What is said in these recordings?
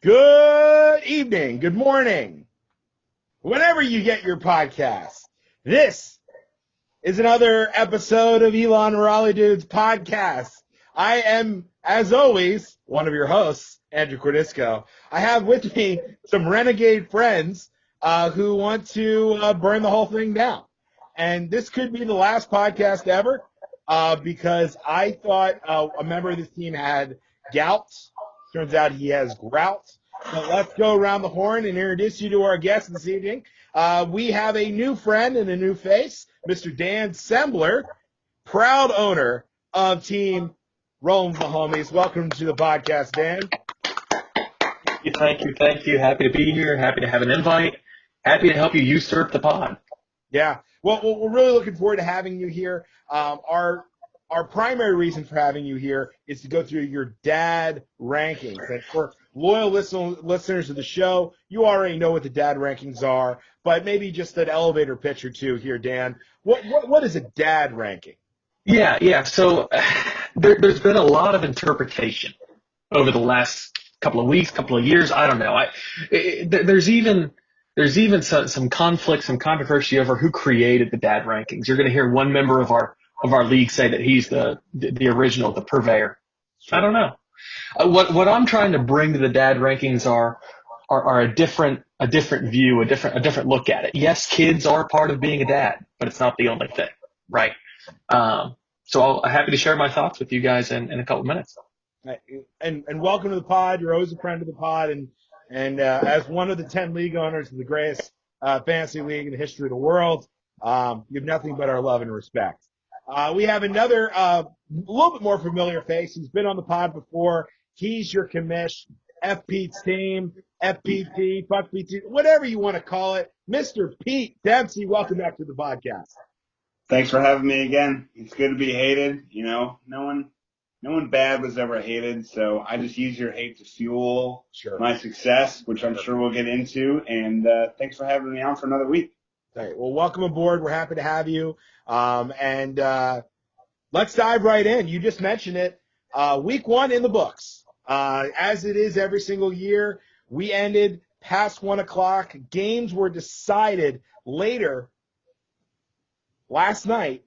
Good evening, good morning, whenever you get your podcast. This is another episode of Elon Raleigh Dudes podcast. I am, as always, one of your hosts, Andrew Cordisco. I have with me some renegade friends who want to burn the whole thing down. And this could be the last podcast ever because I thought a member of this team had gout. Turns out he has grout. So let's go around the horn and introduce you to our guest this evening. We have a new friend and a new face, Mr. Dan Sembler, proud owner of Team Rolling the Homies. Welcome to the podcast, Dan. Thank you. Happy to be here. Happy to have an invite. Happy to help you usurp the pod. Yeah. Well, we're really looking forward to having you here. Our primary reason for having you here is to go through your dad rankings. And for loyal listeners of the show, you already know what the dad rankings are, but maybe just an elevator pitch or two here, Dan. What is a dad ranking? Yeah. So there's been a lot of interpretation over the last couple of weeks, couple of years. I don't know. There's even some conflict, some controversy over who created the dad rankings. You're going to hear one member of our league say that he's the original, the purveyor. Sure. I don't know. What I'm trying to bring to the dad rankings are a different view, a different look at it. Yes, kids are part of being a dad, but it's not the only thing, right? So I'm happy to share my thoughts with you guys in a couple of minutes. And welcome to the pod. You're always a friend of the pod, and as one of the 10 league owners of the greatest fantasy league in the history of the world, you have nothing but our love and respect. We have another a little bit more familiar face. He's been on the pod before. He's your commish, FP's team, FPT, Fuck PT, whatever you want to call it. Mr. Pete Dempsey, welcome back to the podcast. Thanks for having me again. It's good to be hated. You know, no one bad was ever hated, so I just use your hate to fuel my success, which I'm sure we'll get into. And thanks for having me on for another week. All right. Well, welcome aboard. We're happy to have you. And let's dive right in. You just mentioned it. Week one in the books. As it is every single year, we ended past 1 o'clock. Games were decided later last night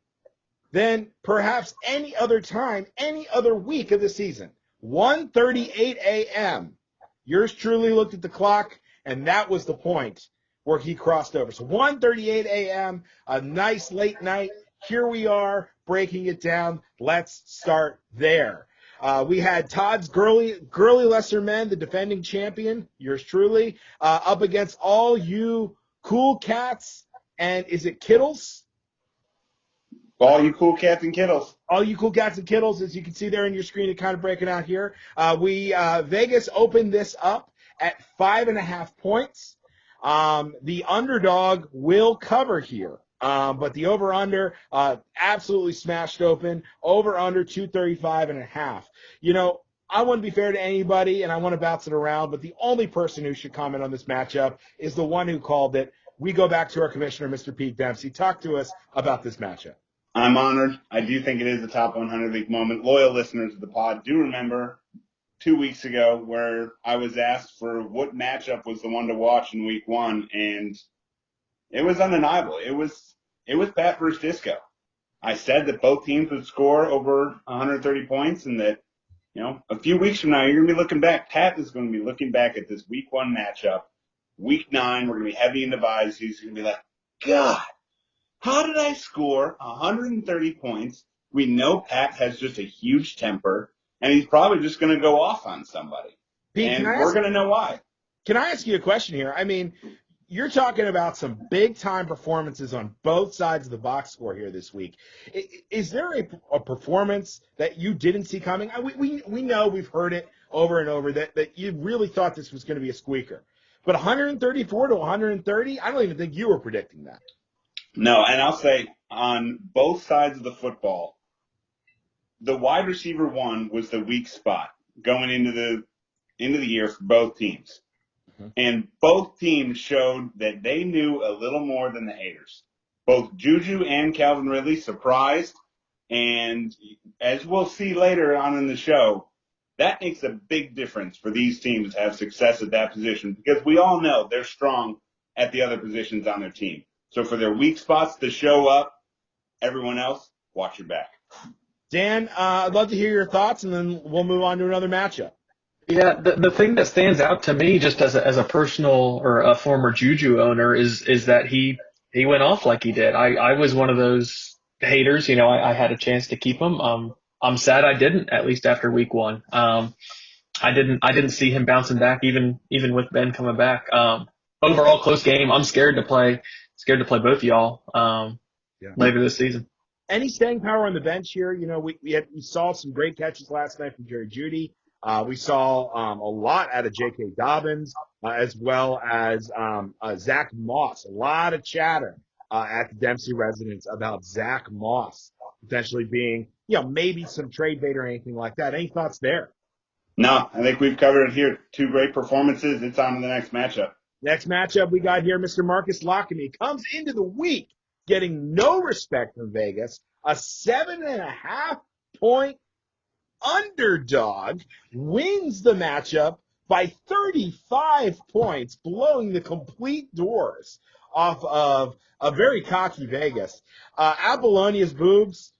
than perhaps any other time, any other week of the season. 1:38 a.m. Yours truly looked at the clock, and that was the point where he crossed over. So 1:38 a.m., a nice late night. Here we are breaking it down. Let's start there. We had Todd's Girly Lesser Men, the defending champion, yours truly, up against all you cool cats. And is it Kittles? All you cool cats and kittles. All you cool cats and kittles, as you can see there on your screen, it kind of breaking out here. Vegas opened this up at 5.5 points. The underdog will cover here. But the over-under absolutely smashed open. Over-under 235.5. You know, I want to be fair to anybody, and I want to bounce it around, but the only person who should comment on this matchup is the one who called it. We go back to our commissioner, Mr. Pete Dempsey. Talk to us about this matchup. I'm honored. I do think it is a top 100 league moment. Loyal listeners of the pod do remember 2 weeks ago where I was asked for what matchup was the one to watch in week one, and it was undeniable. It was Pat versus Disco. I said that both teams would score over 130 points and that, you know, a few weeks from now, you're going to be looking back. Pat is going to be looking back at this week one matchup. Week 9, we're going to be heavy into buys. He's going to be like, God, how did I score 130 points? We know Pat has just a huge temper, and he's probably just going to go off on somebody. Pete, and we're going to know why. Can I ask you a question here? I mean, you're talking about some big-time performances on both sides of the box score here this week. Is there a performance that you didn't see coming? We know, we've heard it over and over, that you really thought this was going to be a squeaker. But 134 to 130, I don't even think you were predicting that. No, and I'll say on both sides of the football, the wide receiver one was the weak spot going into the year for both teams. Mm-hmm. And both teams showed that they knew a little more than the haters. Both Juju and Calvin Ridley surprised, and as we'll see later on in the show, That makes a big difference for these teams to have success at that position because we all know they're strong at the other positions on their team. So for their weak spots to show up, everyone else, watch your back. Dan, I'd love to hear your thoughts, and then we'll move on to another matchup. Yeah, the thing that stands out to me just as a personal or a former Juju owner is that he went off like he did. I was one of those haters, I had a chance to keep him. I'm sad I didn't, at least after week one. I didn't see him bouncing back even with Ben coming back. Overall close game. I'm scared to play both of y'all later this season. Any staying power on the bench here? We saw some great catches last night from Jerry Jeudy. We saw a lot out of J.K. Dobbins, as well as Zach Moss. A lot of chatter at the Dempsey residence about Zach Moss potentially being, maybe some trade bait or anything like that. Any thoughts there? No, I think we've covered it here. 2 great performances. It's on to the next matchup. Next matchup we got here, Mr. Marcus Lockamy comes into the week getting no respect from Vegas. A 7.5 point underdog wins the matchup by 35 points, blowing the complete doors off of a very cocky Vegas. Apollonia's boobs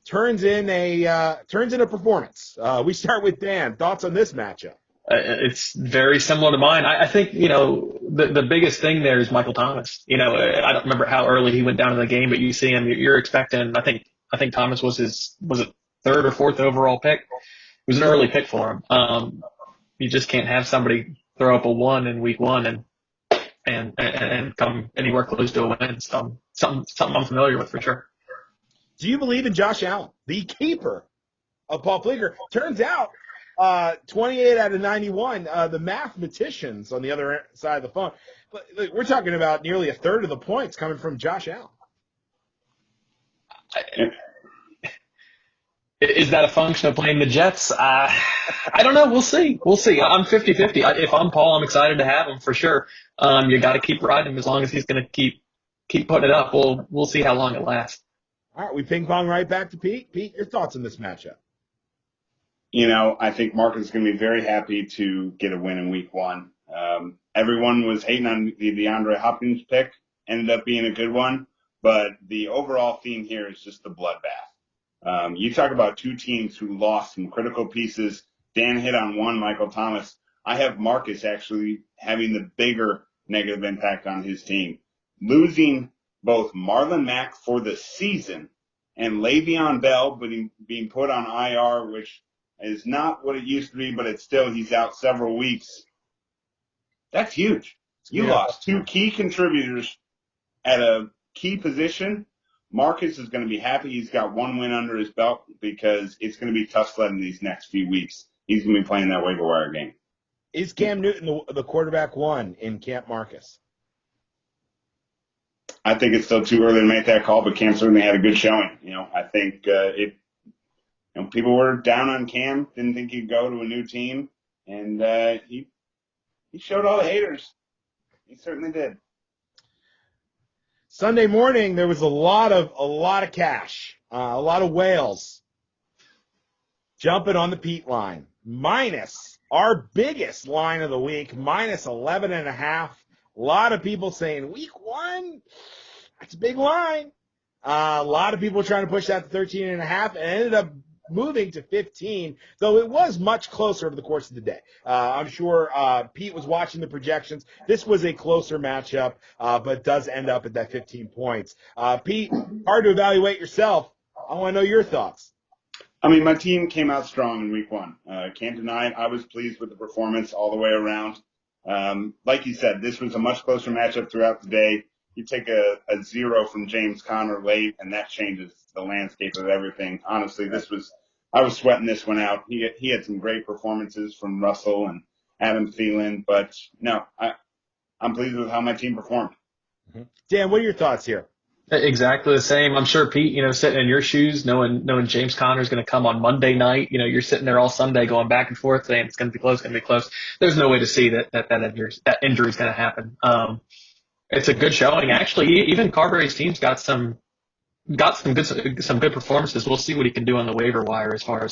turns in a performance. We start with Dan. Thoughts on this matchup? It's very similar to mine. I think, the biggest thing there is Michael Thomas. I don't remember how early he went down in the game, but you see him, you're expecting, I think Thomas was it 3rd or 4th overall pick? It was an early pick for him. You just can't have somebody throw up a 1 in week 1 and come anywhere close to a win. So something I'm familiar with for sure. Do you believe in Josh Allen, the keeper of Paul Fleeger? Turns out, 28 out of 91, the mathematicians on the other side of the phone. But we're talking about nearly a third of the points coming from Josh Allen. Is that a function of playing the Jets? I don't know. We'll see. I'm 50-50. If I'm Paul, I'm excited to have him for sure. You got to keep riding him as long as he's going to keep putting it up. We'll see how long it lasts. All right, we ping pong right back to Pete. Pete, your thoughts on this matchup? I think Marcus is going to be very happy to get a win in week 1. Everyone was hating on the DeAndre Hopkins pick. Ended up being a good one. But the overall theme here is just the bloodbath. You talk about 2 teams who lost some critical pieces. Dan hit on one, Michael Thomas. I have Marcus actually having the bigger negative impact on his team. Losing both Marlon Mack for the season and Le'Veon Bell being put on IR, which is not what it used to be, but it's still, he's out several weeks. That's huge. You lost 2 key contributors at a key position. Marcus is going to be happy he's got 1 win under his belt because it's going to be tough sledding these next few weeks. He's going to be playing that waiver wire game. Is Cam Newton the quarterback 1 in Camp Marcus? I think it's still too early to make that call, but Cam certainly had a good showing. I think people were down on Cam, didn't think he'd go to a new team, and he showed all the haters. He certainly did. Sunday morning, there was a lot of cash, a lot of whales jumping on the Pete line. Minus our biggest line of the week, minus 11.5. A lot of people saying week 1, that's a big line. A lot of people trying to push that to 13.5 and ended up moving to 15, though it was much closer over the course of the day. I'm sure Pete was watching the projections. This was a closer matchup, but does end up at that 15 points. Pete, hard to evaluate yourself. I want to know your thoughts. I mean, my team came out strong in week 1. Can't deny it. I was pleased with the performance all the way around. Like you said, this was a much closer matchup throughout the day. You take a 0 from James Conner late, and that changes the landscape of everything. Honestly, I was sweating this one out. He had some great performances from Russell and Adam Thielen, but no, I'm pleased with how my team performed. Dan, what are your thoughts here? Exactly the same. I'm sure, Pete, sitting in your shoes, knowing James Conner is going to come on Monday night, you're sitting there all Sunday going back and forth saying it's going to be close, There's no way to see that injury is going to happen. It's a good showing. Actually, even Carberry's team's got some good performances. We'll see what he can do on the waiver wire as far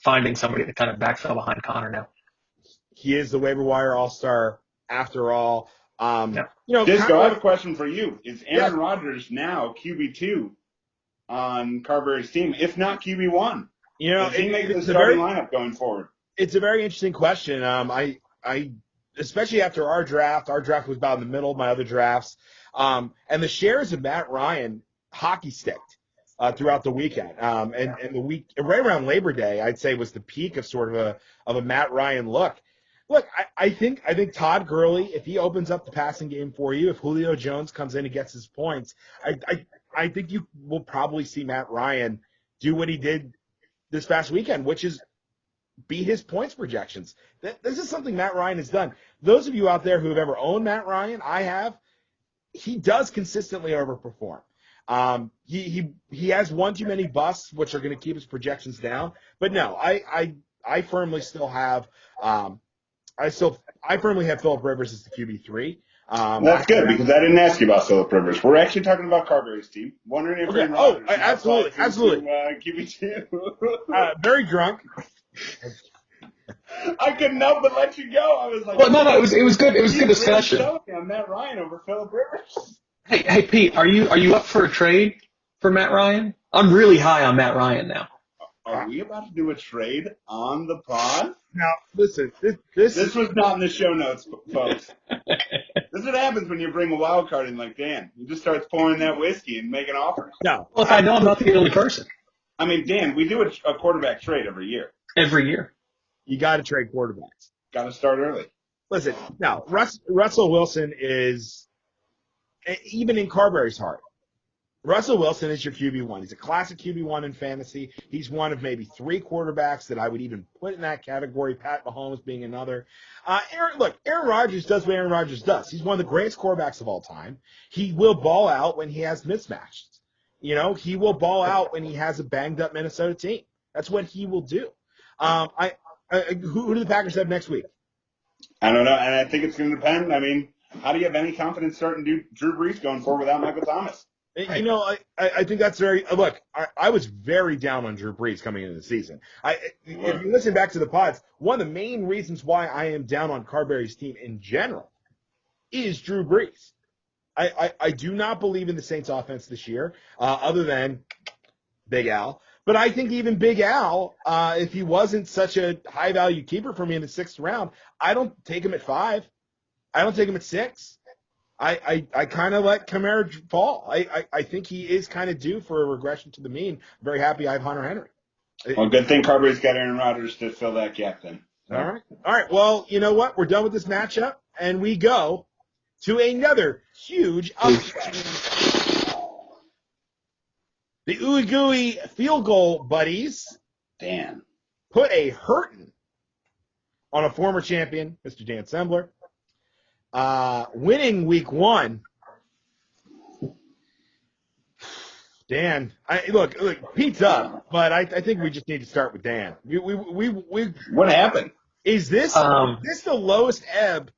finding somebody to kind of backfill behind Connor now. He is the waiver wire all-star after all. Disco, I have a question for you. Is Aaron Rodgers now QB2 on Carberry's team, if not QB1? Does he make the starting lineup going forward? It's a very interesting question. I especially after our draft was about in the middle of my other drafts, and the shares of Matt Ryan hockey sticked throughout the weekend. And the week right around Labor Day, I'd say was the peak of sort of a Matt Ryan look. Look, I think Todd Gurley, if he opens up the passing game for you, if Julio Jones comes in and gets his points, I think you will probably see Matt Ryan do what he did this past weekend, which is beat his points projections. This is something Matt Ryan has done. Those of you out there who have ever owned Matt Ryan, I have, he does consistently overperform. He has one too many busts, which are going to keep his projections down. But no, I firmly still have I firmly have Phillip Rivers as the QB3. That's good because I didn't ask you about Phillip Rivers. We're actually talking about Carberry's team. Wondering if Aaron Rodgers absolutely. QB2. Very drunk. I couldn't help but let you go. I was like, well, no, it was good. It was good discussion. Really on Matt Ryan over Phillip Rivers. Hey, Pete, are you up for a trade for Matt Ryan? I'm really high on Matt Ryan now. Are we about to do a trade on the pod? Now, listen, this was not in the show notes, folks. This is what happens when you bring a wild card in like Dan. He just starts pouring that whiskey and making offers. No. Well, I know I'm not the only person. I mean, Dan, we do a quarterback trade every year. Every year. You got to trade quarterbacks. Got to start early. Listen, now, Russell Wilson is, even in Carberry's heart, Russell Wilson is your QB1. He's a classic QB1 in fantasy. He's one of maybe three quarterbacks that I would even put in that category, Pat Mahomes being another. Aaron Rodgers does what Aaron Rodgers does. He's one of the greatest quarterbacks of all time. He will ball out when he has mismatches. He will ball out when he has a banged-up Minnesota team. That's what he will do. Who do the Packers have next week? I don't know, and I think it's going to depend. I mean, how do you have any confidence starting Drew Brees going forward without Michael Thomas? I think that's very – look, I was very down on Drew Brees coming into the season. If you listen back to the pods, one of the main reasons why I am down on Carberry's team in general is Drew Brees. I do not believe in the Saints offense this year, other than Big Al. But I think even Big Al, if he wasn't such a high-value keeper for me in the 6th round, I don't take him at 5. I don't take him at 6. I kind of let Kamara fall. I think he is kind of due for a regression to the mean. I'm very happy I have Hunter Henry. Well, good thing Carberry's got Aaron Rodgers to fill that gap then. All right. Well, you know what? We're done with this matchup, and we go to another huge upset. The Ooey Gooey field goal buddies, Dan, put a hurtin' on a former champion, Mr. Dan Sembler. Winning week 1. Dan, look, Pete's up, but I think we just need to start with Dan. What happened? Is this the lowest ebb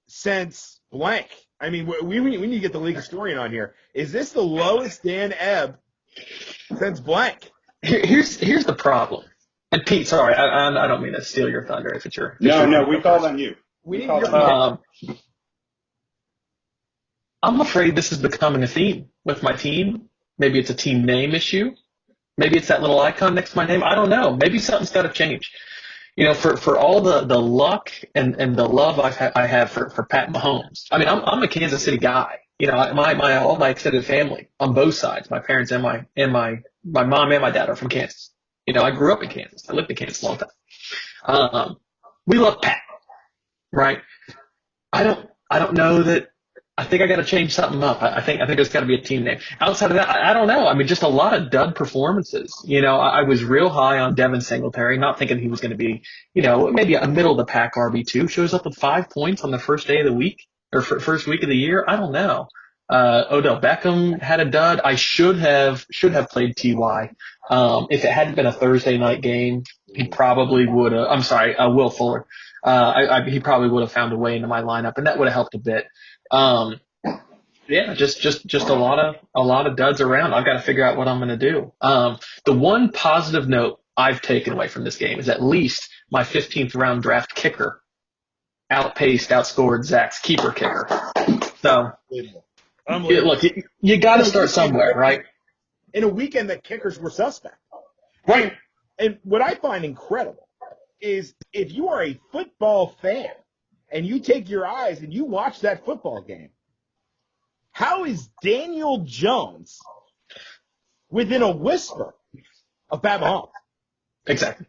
since blank? I mean, we need to get the league historian on here. Is this the lowest Dan ebb since blank? Here's the problem. And Pete, sorry, I don't mean to steal your thunder if it's your. No, we called on you. I'm afraid this is becoming a theme with my team. Maybe it's a team name issue. Maybe it's that little icon next to my name. I don't know. Maybe something's got to change. For all the luck and the love I have for Pat Mahomes. I mean, I'm a Kansas City guy. All my extended family on both sides, my parents and my mom and my dad are from Kansas. I grew up in Kansas. I lived in Kansas a long time. We love Pat. Right. I don't know that. I think I got to change something up. I think there's got to be a team name. Outside of that, I don't know. I mean, just a lot of dud performances. I was real high on Devin Singletary, not thinking he was going to be, maybe a middle of the pack RB2. Shows up with 5 points on the first day of the week or first week of the year. I don't know. Odell Beckham had a dud. I should have played Ty. If it hadn't been a Thursday night game, he probably would have. I'm sorry, Will Fuller. He probably would have found a way into my lineup, and that would have helped a bit. Just a lot of duds around. I've got to figure out what I'm going to do. The one positive note I've taken away from this game is at least my 15th round draft kicker outscored Zach's keeper kicker. So, Unbelievable. look, you got to start somewhere, right? In a weekend that kickers were suspect. Right. And what I find incredible is if you are a football fan and you take your eyes and you watch that football game, how is Daniel Jones within a whisper of Pat Mahomes? Exactly.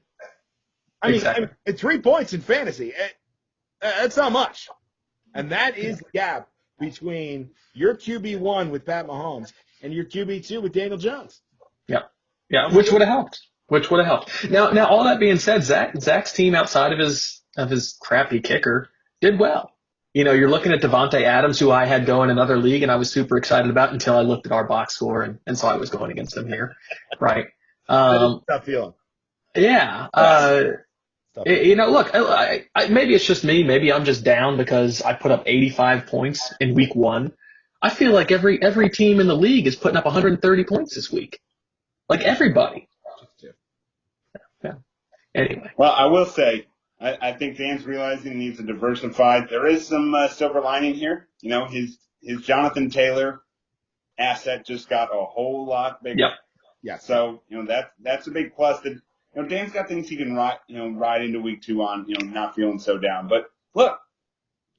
I mean, 3 points in fantasy, that's not much. And that is the gap between your QB1 with Pat Mahomes and your QB2 with Daniel Jones. Yeah, which would have helped. Now, all that being said, Zach's team outside of his crappy kicker did well. You know, you're looking at Devontae Adams, who I had going in another league, and I was super excited about until I looked at our box score and saw I was going against him here, right? That is a tough feeling. Yeah. Look, maybe it's just me. Maybe I'm just down because I put up 85 points in week 1. I feel like every team in the league is putting up 130 points this week. Like everybody. Yeah. Anyway. Well, I will say, I think Dan's realizing he needs to diversify. There is some silver lining here. You know, his Jonathan Taylor asset just got a whole lot bigger. Yep. Yeah. So, that's a big plus. That Dan's got things he can ride into week 2 on, not feeling so down. But look,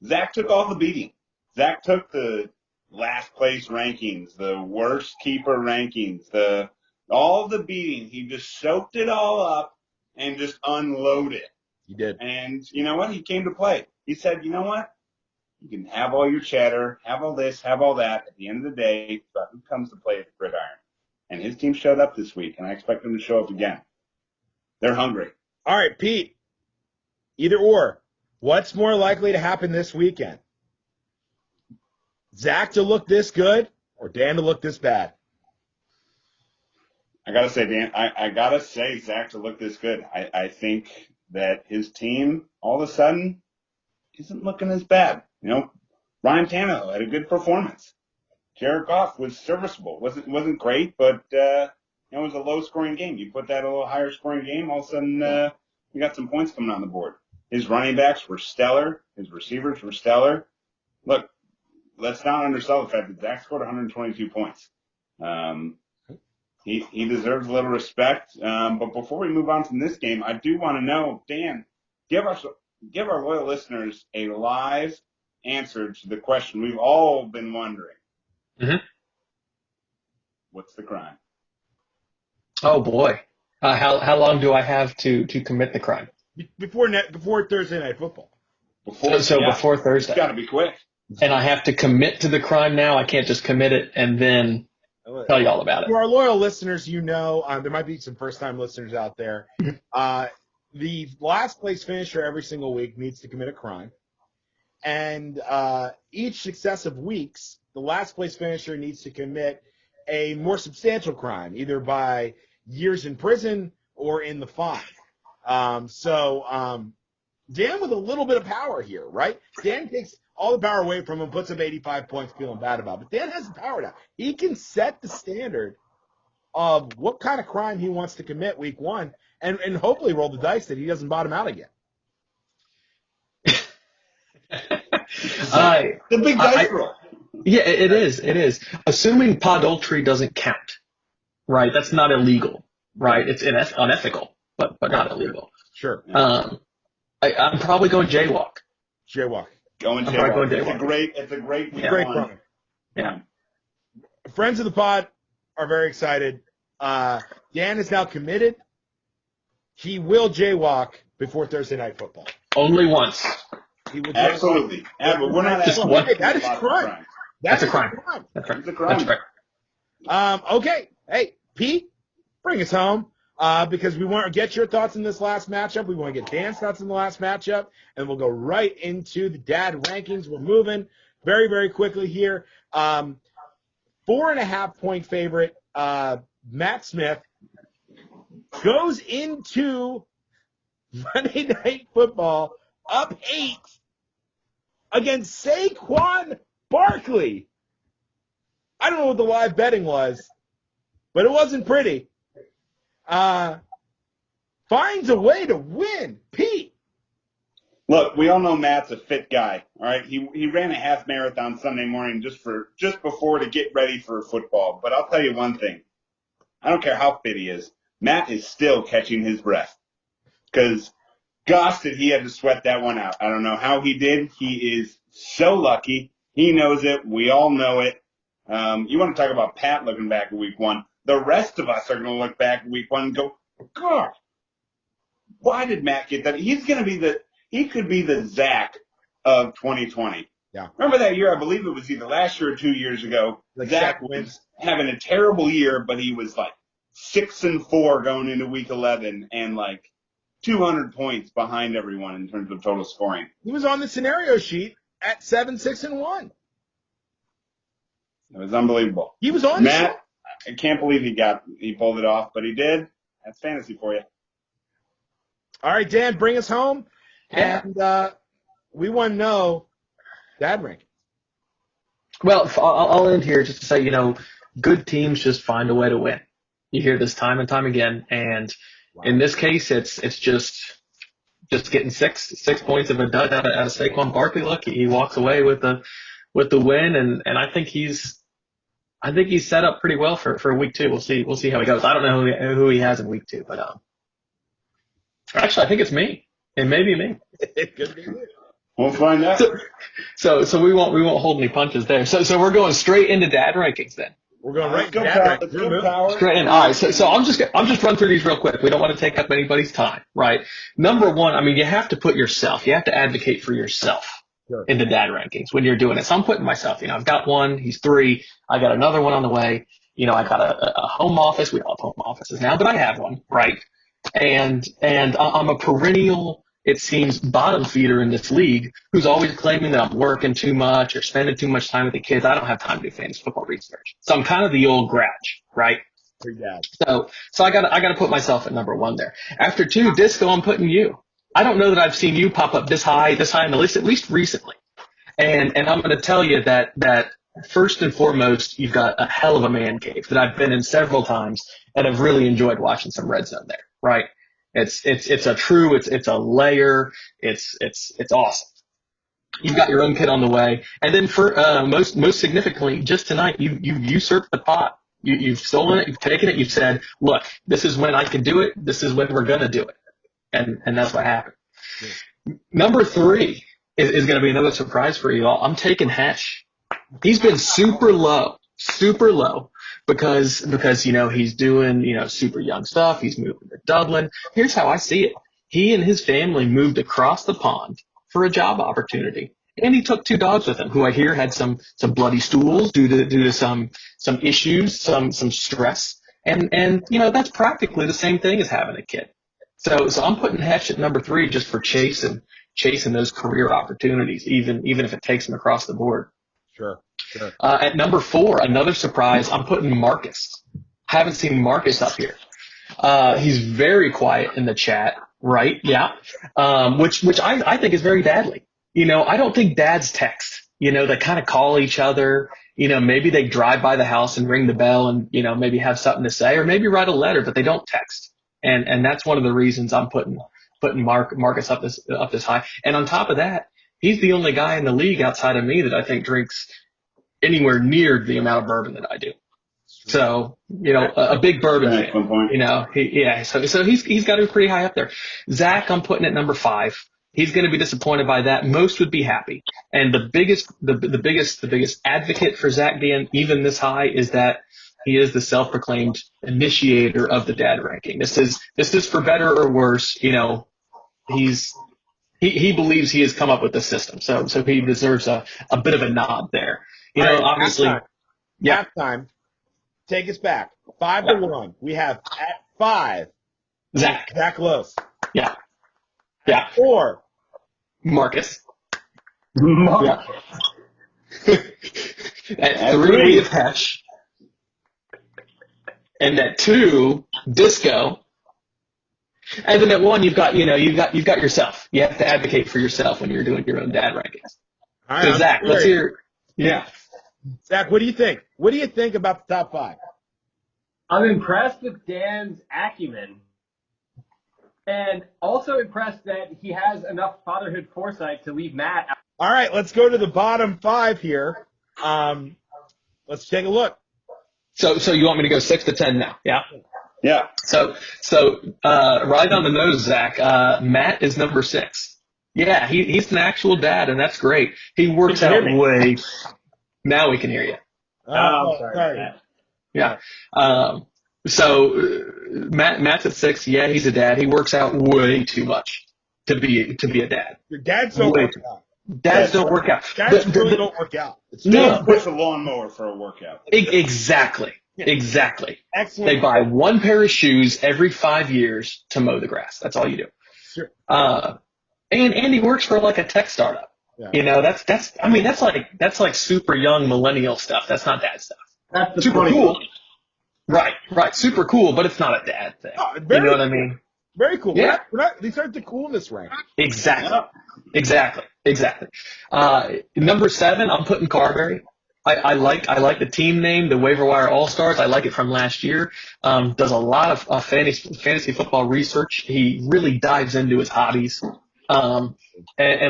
Zach took all the beating. Zach took the last place rankings, the worst keeper rankings, all the beating. He just soaked it all up and just unloaded. He did. And you know what? He came to play. He said, you know what? You can have all your chatter, have all this, have all that. At the end of the day, it's about who comes to play at the gridiron. And his team showed up this week, and I expect them to show up again. They're hungry. All right, Pete, either or. What's more likely to happen this weekend? Zach to look this good or Dan to look this bad? I got to say, Dan, I got to say Zach to look this good. I think that his team all of a sudden isn't looking as bad. Ryan Tannehill had a good performance. Jared Goff was serviceable. Wasn't great, but it was a low-scoring game. You put that a little higher-scoring game, all of a sudden you got some points coming on the board. His running backs were stellar. His receivers were stellar. Look, let's not undersell the fact that Zach scored 122 points. He deserves a little respect. But before we move on from this game, I do want to know, Dan, give our loyal listeners a live answer to the question we've all been wondering. Mm-hmm. What's the crime? Oh boy, how long do I have to commit the crime? Before Thursday Night Football. Before Thursday. It's got to be quick. And I have to commit to the crime now. I can't just commit it and then tell you all about it. For our loyal listeners, there might be some first-time listeners out there. The last place finisher every single week needs to commit a crime. And each successive weeks, the last place finisher needs to commit a more substantial crime, either by years in prison or in the fine. Dan with a little bit of power here, right? Dan takes all the power away from him, puts up 85 points, feeling bad about it. But Dan has the power now. He can set the standard of what kind of crime he wants to commit week 1 and hopefully roll the dice that he doesn't bottom out again. The big dice roll. Yeah, it is. Assuming podultry doesn't count, right? That's not illegal, right? It's unethical, but not illegal. Sure. I'm probably going jaywalk. Going jaywalk. It's a great crime. Yeah. Friends of the pod are very excited. Dan is now committed. He will jaywalk before Thursday Night Football. Only once. Absolutely. But we're not just one. That is a crime. That's a crime. That's a crime. That's right. Okay. Hey, Pete, bring us home. Because we want to get your thoughts in this last matchup. We want to get Dan's thoughts in the last matchup. And we'll go right into the dad rankings. We're moving very, very quickly here. 4.5-point favorite, Matt Smith, goes into Monday Night Football up 8 against Saquon Barkley. I don't know what the live betting was, but it wasn't pretty. finds a way to win. Pete. Look, we all know Matt's a fit guy. All right, he ran a half marathon Sunday morning just before to get ready for football. But I'll tell you one thing: I don't care how fit he is, Matt is still catching his breath because gosh, did he have to sweat that one out. I don't know how he did. He is so lucky. He knows it. We all know it. You want to talk about Pat looking back at week one? The rest of us are going to look back at week one and go, God, why did Matt get that? He could be the Zach of 2020. Yeah. Remember that year? I believe it was either last year or 2 years ago. Like Zach was having a terrible year, but he was like 6-4 going into week 11 and like 200 points behind everyone in terms of total scoring. He was on the scenario sheet at 7-6-1. It was unbelievable. He was on Matt, I can't believe he pulled it off, but he did. That's fantasy for you. All right, Dan, bring us home. Yeah. And we want to know dad ranking. Well, I'll end here just to say, good teams just find a way to win. You hear this time and time again, and in this case, it's just getting six points of a dud out of Saquon Barkley. Look, he walks away with the win, and I think he's set up pretty well for week 2. We'll see how he goes. I don't know who he has in week 2, but actually, I think it's me. It may be me. It could be you. We'll find out. So we won't hold any punches there. So we're going straight into dad rankings then. We're going right Go dad Power. rankings. Let's go Power. Straight in. All right. So I'm just run through these real quick. We don't want to take up anybody's time, right? Number 1, you have to put yourself. You have to advocate for yourself in the dad rankings when you're doing it. So I'm putting myself. I've got 1. He's 3. I got another one on the way. I got a home office. We all have home offices now, but I have one, right? And I'm a perennial, it seems, bottom feeder in this league who's always claiming that I'm working too much or spending too much time with the kids. I don't have time to do fantasy football research. So I'm kind of the old grouch, right? So I gotta put myself at number 1 there. After 2, Disco, I'm putting you. I don't know that I've seen you pop up this high on the list, at least recently. And I'm going to tell you that first and foremost, you've got a hell of a man cave that I've been in several times and I've really enjoyed watching some red zone there, right? It's a layer. It's awesome. You've got your own kid on the way. And then for, most significantly, just tonight, you've usurped the pot. You've stolen it. You've taken it. You've said, look, this is when I can do it. This is when we're going to do it. And that's what happened. Yeah. Number 3 is going to be another surprise for you all. I'm taking Hesh. He's been super low because he's doing, super young stuff. He's moving to Dublin. Here's how I see it. He and his family moved across the pond for a job opportunity. And he took 2 dogs with him who I hear had some bloody stools due to some issues, some stress. And that's practically the same thing as having a kid. So I'm putting Hesh at number 3 just for chasing those career opportunities, even if it takes him across the board. Sure. At number 4, another surprise, I'm putting Marcus. Haven't seen Marcus up here. He's very quiet in the chat, right? Yeah. Which I think is very dadly. I don't think dads text. They kind of call each other. Maybe they drive by the house and ring the bell and, maybe have something to say or maybe write a letter, but they don't text. And that's one of the reasons I'm putting Marcus up this high. And on top of that, he's the only guy in the league outside of me that I think drinks anywhere near the amount of bourbon that I do. So, a big bourbon fan. So he's got to be pretty high up there. Zach, I'm putting at number 5. He's going to be disappointed by that. Most would be happy. And the biggest advocate for Zach being even this high is that he is the self-proclaimed initiator of the dad ranking. This is for better or worse. He believes he has come up with the system. So he deserves a bit of a nod there. Right, obviously. Halftime. Take us back. 5-1. We have at 5. Zach Close. Yeah. At 4. Marcus. Yeah. At 3, we have Hesh. And at 2, Disco. And then at 1, you've got yourself. You have to advocate for yourself when you're doing your own dad rankings. All right, so Zach, let's hear. Yeah. Zach, what do you think? What do you think about the top 5? I'm impressed with Dan's acumen And also impressed that he has enough fatherhood foresight to leave Matt out. All right, let's go to the bottom 5 here. Let's take a look. So you want me to go 6 to 10 now? Yeah. Yeah. So right on the nose, Zach. Matt is number 6. Yeah, he's an actual dad, and that's great. He works Can you out hear me? way. Now we can hear you. Oh, sorry. Yeah. So Matt's at 6. Yeah, he's a dad. He works out way too much to be a dad. Your dads don't Way work too. out. Dads don't work out. Dads really don't work out. It's They No. don't push a lawnmower for a workout. Exactly. Yeah. Exactly. Excellent. They buy one pair of shoes every 5 years to mow the grass. That's all you do. Sure. And he works for like a tech startup. Yeah. You know, that's like super young millennial stuff. That's not dad stuff. That's the Super funny cool. one. Right. Super cool, but it's not a dad thing. Oh, You very know what I cool. mean? Very cool. Yeah. These aren't the coolness rank. Exactly. Number 7, I'm putting Carberry. I like the team name, the waiver wire all stars. I like it from last year. Does a lot of fantasy football research. He really dives into his hobbies. And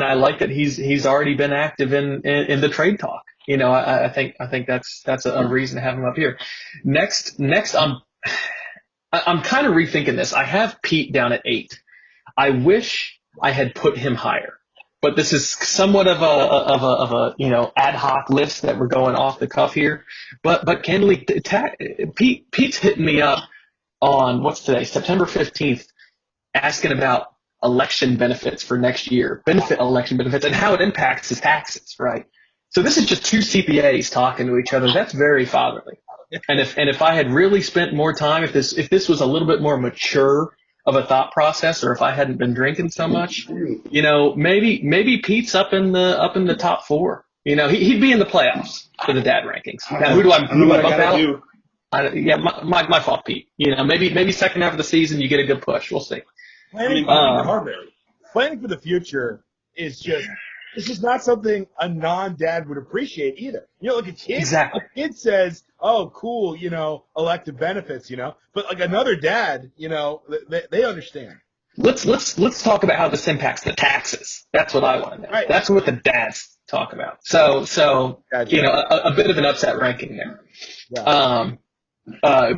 I like that he's already been active in the trade talk. You know, I think that's a reason to have him up here. Next, I'm kind of rethinking this. I have Pete down at 8. I wish I had put him higher, but this is somewhat of a ad hoc list that we're going off the cuff here. But candidly, Pete's hitting me up on what's today, September 15th, asking about election benefits for next year, election benefits, and how it impacts his taxes, right? So this is just 2 CPAs talking to each other. That's very fatherly. And if I had really spent more time, if this was a little bit more mature of a thought process, or if I hadn't been drinking so much, you know, maybe Pete's up in the top 4. You know, he'd be in the playoffs for the dad rankings. Now, who do I bump out? Yeah, my fault, Pete. You know, maybe second half of the season you get a good push. We'll see. Planning for the future is just not something a non-dad would appreciate either. You know, like a kid, Exactly. A kid says, "Oh, cool," you know, elective benefits, you know, but like another dad, you know, they understand. Let's talk about how this impacts the taxes. That's what I want to know. Right. That's what the dads talk about. So Gotcha. you know, a bit of an upset ranking there. Yeah.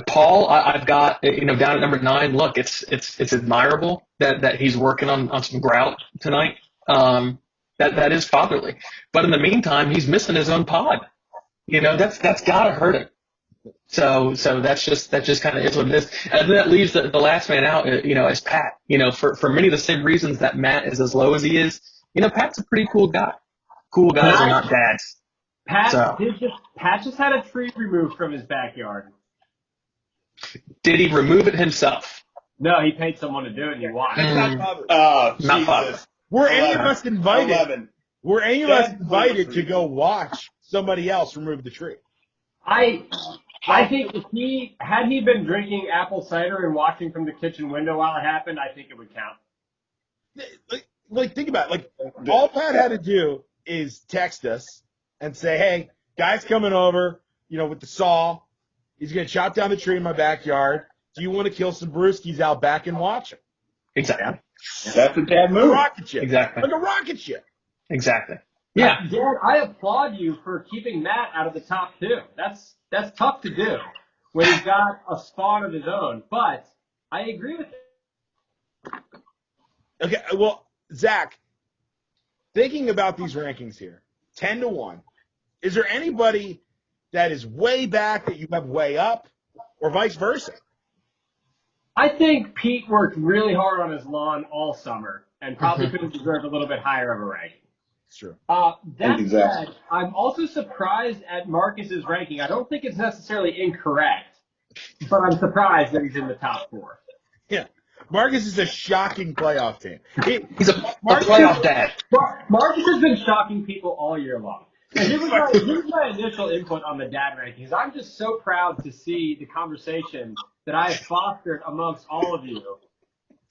Paul, I've got, you know, down at number 9. Look, it's admirable that he's working on some grout tonight. That is fatherly. But in the meantime, he's missing his own pod. You know, that's gotta hurt him. So that just kind of is what it is. And that leaves the last man out, you know, as Pat. You know, for many of the same reasons that Matt is as low as he is. You know, Pat's a pretty cool guy. Cool guys are not dads. Pat just had a tree removed from his backyard. Did he remove it himself? No, he paid someone to do it, and he watched. That's not fatherly. Oh, Not Jesus. fatherly. Were any of us invited? 11. Were any of us Dad, invited please. to go watch somebody else remove the tree? I think if had he been drinking apple cider and watching from the kitchen window while it happened, I think it would count. Like think about it. Like all Pat had to do is text us and say, "Hey, guy's coming over, you know, with the saw. He's gonna chop down the tree in my backyard. Do you want to kill some brewskis out back and watch him?" Exactly. That's a dad Like a move. rocket ship. Exactly. Like a rocket ship. Exactly. Yeah. Dad, I applaud you for keeping Matt out of the top 2. That's tough to do when he's got a spawn of his own. But I agree with you. Okay, well, Zach, thinking about these rankings here, 10 to 1, is there anybody that is way back that you have way up, or vice versa? I think Pete worked really hard on his lawn all summer and probably could have deserved a little bit higher of a ranking. It's true. That Exactly. said, I'm also surprised at Marcus's ranking. I don't think it's necessarily incorrect, but I'm surprised that he's in the top 4. Yeah. Marcus is a shocking playoff team. He's a playoff dad. Marcus has been shocking people all year long. And here's my initial input on the dad rankings. I'm just so proud to see the conversation that I have fostered amongst all of you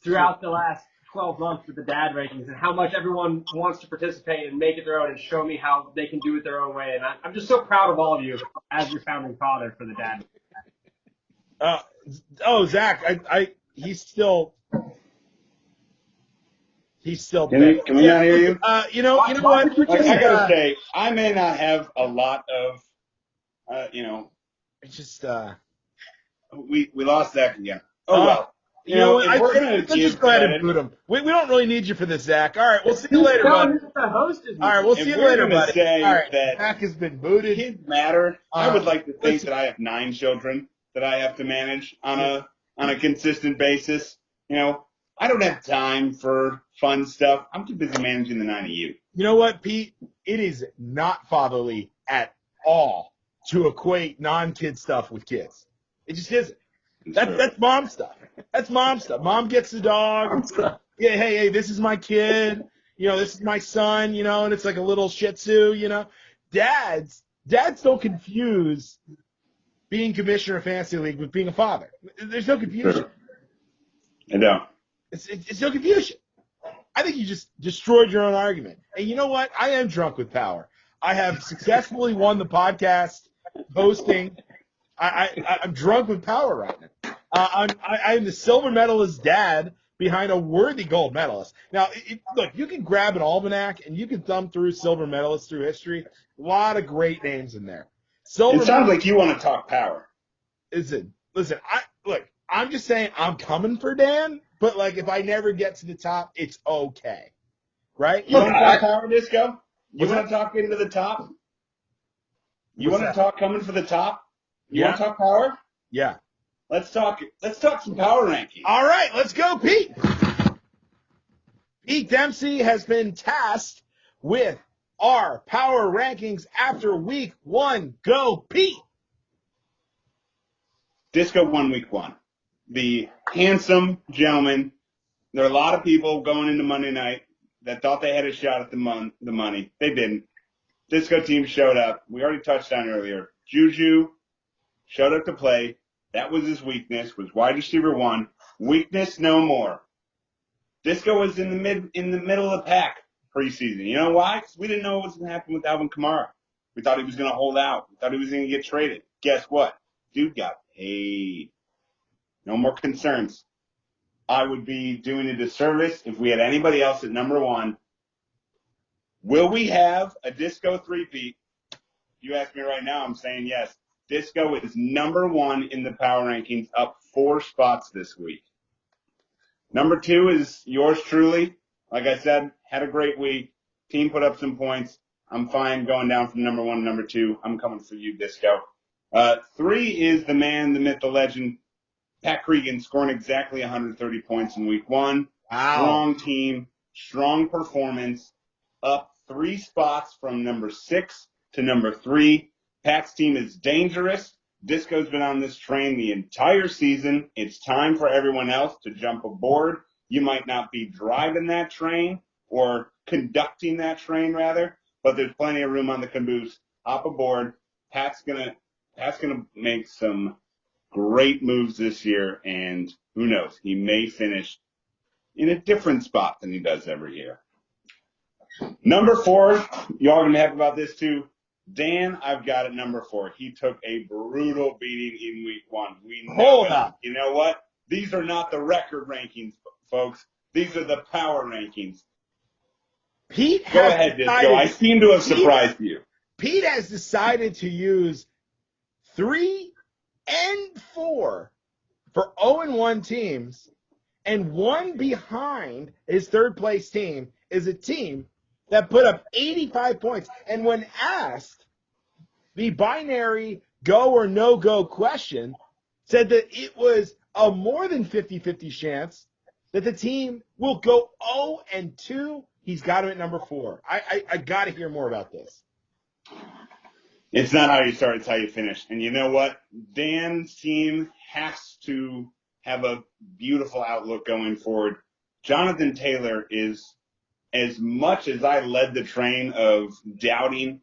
throughout the last 12 months with the dad rankings and how much everyone wants to participate and make it their own and show me how they can do it their own way. And I'm just so proud of all of you as your founding father for the dad. Zach, he's still He's still Can big. we not hear you? You know what? We're Like, just, I gotta say, I may not have a lot of, it's just, we lost Zach again. Oh well. you know what? If we're gonna Let's give just go ahead and credit, boot him. We don't really need you for this, Zach. All right, we'll see you later, bud. The host is All right, we'll if see you we're later, gonna buddy. say All right, that Zach has been booted. kids matter, I would like to think listen. that I have 9 children that I have to manage on a consistent basis. I don't have time for fun stuff. I'm too busy managing the 9 of you. You know what, Pete? It is not fatherly at all to equate non-kid stuff with kids. It just isn't. That's mom stuff. That's mom stuff. Mom gets the dog. Yeah, hey, this is my kid. This is my son. And it's like a little Shih Tzu. Dads don't confuse being commissioner of fantasy league with being a father. There's no confusion. I don't. It's no confusion. I think you just destroyed your own argument. And you know what? I am drunk with power. I have successfully won the podcast hosting. I'm drunk with power right now. I'm the silver medalist dad behind a worthy gold medalist. Now, look, you can grab an almanac and you can thumb through silver medalists through history. A lot of great names in there. It sounds like you want to talk power. Listen, I'm just saying I'm coming for Dan, but if I never get to the top, it's okay. Right? You want to talk power, Disco? You What's want to talk into the top? You want to talk coming for the top? You want to talk power? Yeah. Let's talk some power ranking. All right, let's go, Pete. Pete Dempsey has been tasked with our power rankings after week 1. Go, Pete. Disco won week 1. The handsome gentleman. There are a lot of people going into Monday night that thought they had a shot at the money. They didn't. Disco team showed up. We already touched on earlier. Juju showed up to play. That was his weakness, was wide receiver 1. Weakness no more. Disco was in the middle of the pack preseason. You know why? Because we didn't know what was going to happen with Alvin Kamara. We thought he was going to hold out. We thought he was going to get traded. Guess what? Dude got paid. No more concerns. I would be doing a disservice if we had anybody else at number 1. Will we have a Disco three-peat? If you ask me right now, I'm saying yes. Disco is number 1 in the power rankings, up 4 spots this week. Number 2 is yours truly. Like I said, had a great week. Team put up some points. I'm fine going down from number 1 to number 2. I'm coming for you, Disco. 3 is the man, the myth, the legend, Pat Cregan, scoring exactly 130 points in week 1. Wow. Strong team, strong performance, up 3 spots from number 6 to number 3. Pat's team is dangerous. Disco's been on this train the entire season. It's time for everyone else to jump aboard. You might not be driving that train or conducting that train, rather, but there's plenty of room on the caboose. Hop aboard. Pat's gonna make some great moves this year, and who knows, he may finish in a different spot than he does every year. Number 4, y'all are gonna be happy about this too. Dan, I've got it number 4. He took a brutal beating in week 1. We know Hold it. up. You know what? These are not the record rankings, folks. These are the power rankings. Pete Go has ahead, decided, Disco. I seem to have surprised you. Pete has decided to use 3 and 4 for 0-1 teams, and 1 behind his third place team is a team that put up 85 points. And when asked the binary go or no go question, said that it was a more than 50-50 chance that the team will go 0-2. He's got him at number 4. I got to hear more about this. It's not how you start, it's how you finish. And you know what? Dan's team has to have a beautiful outlook going forward. Jonathan Taylor is, as much as I led the train of doubting